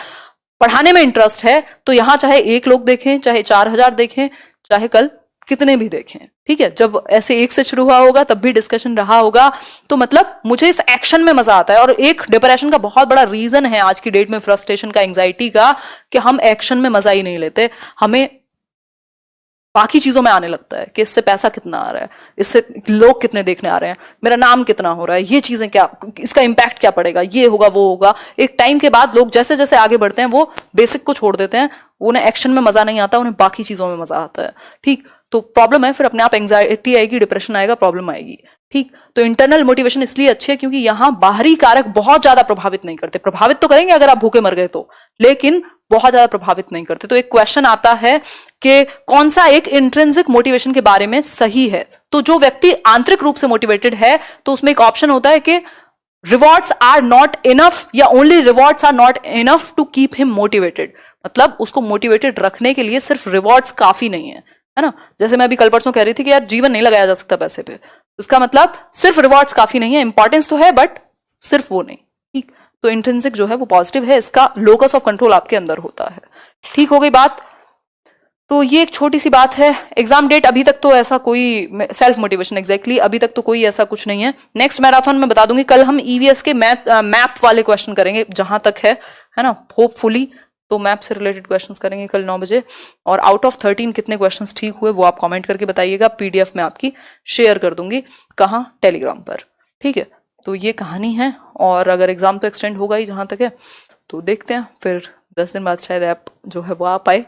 पढ़ाने में इंटरेस्ट है तो यहां चाहे 1 लोग देखें, चाहे 4000 देखें, चाहे कल कितने भी देखें, ठीक है, जब ऐसे 1 से शुरू हुआ होगा तब भी डिस्कशन रहा होगा, तो मतलब मुझे इस एक्शन में मजा आता है। और एक डिप्रेशन का बहुत बड़ा रीजन है आज की डेट में, फ्रस्ट्रेशन का, एंग्जाइटी का, कि हम एक्शन में मजा ही नहीं लेते, हमें बाकी चीजों में आने लगता है कि इससे पैसा कितना आ रहा है, इससे लोग कितने देखने आ रहे हैं, मेरा नाम कितना हो रहा है, ये चीजें क्या, इसका इम्पैक्ट क्या पड़ेगा, ये होगा वो होगा। एक टाइम के बाद लोग जैसे जैसे आगे बढ़ते हैं वो बेसिक को छोड़ देते हैं, उन्हें एक्शन में मजा नहीं आता, उन्हें बाकी चीजों में मजा आता है। ठीक, तो प्रॉब्लम है, फिर अपने आप एंग्जाइटी आएगी, डिप्रेशन आएगा, प्रॉब्लम आएगी। ठीक, तो इंटरनल मोटिवेशन इसलिए अच्छी है क्योंकि यहां बाहरी कारक बहुत ज्यादा प्रभावित नहीं करते। प्रभावित तो करेंगे अगर आप भूखे मर गए तो, लेकिन बहुत ज्यादा प्रभावित नहीं करते। तो एक क्वेश्चन आता है कि कौन सा एक इंट्रिंसिक मोटिवेशन के बारे में सही है। तो जो व्यक्ति आंतरिक रूप से मोटिवेटेड है तो उसमें एक ऑप्शन होता है कि रिवॉर्ड्स आर नॉट इनफ या only rewards are not enough to keep him motivated. मतलब उसको मोटिवेटेड रखने के लिए सिर्फ रिवॉर्ड्स काफी नहीं है ना। जैसे मैं अभी कल परसों कह रही थी कि यार जीवन नहीं लगाया जा सकता पैसे पे, उसका मतलब सिर्फ रिवॉर्ड्स काफी नहीं है, इंपॉर्टेंस तो है बट सिर्फ वो नहीं। ठीक, तो इंट्रिंसिक जो है वो पॉजिटिव है, इसका लोकस ऑफ कंट्रोल आपके अंदर होता है। ठीक हो गई बात। तो ये एक छोटी सी बात है। एग्जाम डेट अभी तक तो ऐसा कोई सेल्फ मोटिवेशन एग्जैक्टली अभी तक तो कोई ऐसा कुछ नहीं है। नेक्स्ट मैराथन में बता दूंगी, कल हम ईवीएस के मैप वाले क्वेश्चन करेंगे जहां तक है ना, होपफुली। तो मैप से रिलेटेड क्वेश्चंस करेंगे कल 9 बजे। और आउट ऑफ 13 कितने क्वेश्चंस ठीक हुए वो आप कमेंट करके बताइएगा, पीडीएफ में आपकी शेयर कर दूंगी। कहाँ? टेलीग्राम पर। ठीक है, तो ये कहानी है। और अगर एग्जाम तो एक्सटेंड होगा ही जहां तक है, तो देखते हैं फिर 10 दिन बाद शायद ऐप जो है वो आ पाए।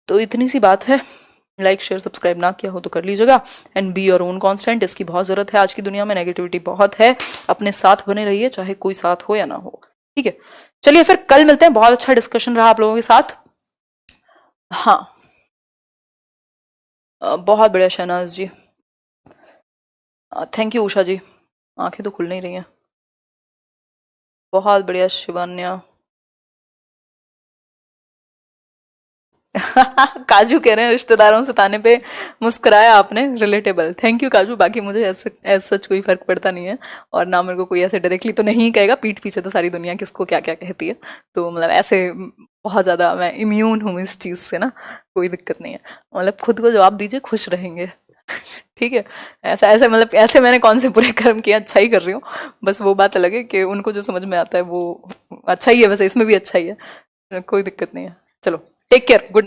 तो इतनी सी बात है। लाइक शेयर सब्सक्राइब ना किया हो तो कर लीजिएगा। And be your own constant, इसकी बहुत जरूरत है आज की दुनिया में, नेगेटिविटी बहुत है। अपने साथ बने रहिए चाहे कोई साथ हो या ना हो। ठीक है, चलिए फिर कल मिलते हैं। बहुत अच्छा डिस्कशन रहा आप लोगों के साथ। हाँ, बहुत बढ़िया शहनाज जी, थैंक यू। उषा जी, आंखें तो खुल नहीं रही हैं। बहुत बढ़िया शिवान्या। काजू कह रहे हैं रिश्तेदारों से ताने पे मुस्कुराया आपने, रिलेटेबल। थैंक यू काजू। बाकी मुझे ऐसा सच कोई फर्क पड़ता नहीं है, और ना मेरे को कोई ऐसे डायरेक्टली तो नहीं कहेगा, पीठ पीछे तो सारी दुनिया किसको क्या क्या कहती है। तो मतलब ऐसे बहुत ज्यादा मैं इम्यून हूँ इस चीज से ना, कोई दिक्कत नहीं है। मतलब खुद को जवाब दीजिए, खुश रहेंगे। ठीक है, ऐसा ऐसे मतलब ऐसे मैंने कौन से बुरे कर्म किए, अच्छा ही कर रही हूँ। बस वो बात अलग है कि उनको जो समझ में आता है वो अच्छा ही है, वैसे इसमें भी अच्छा ही है, कोई दिक्कत नहीं है। चलो, टेक केयर, गुड।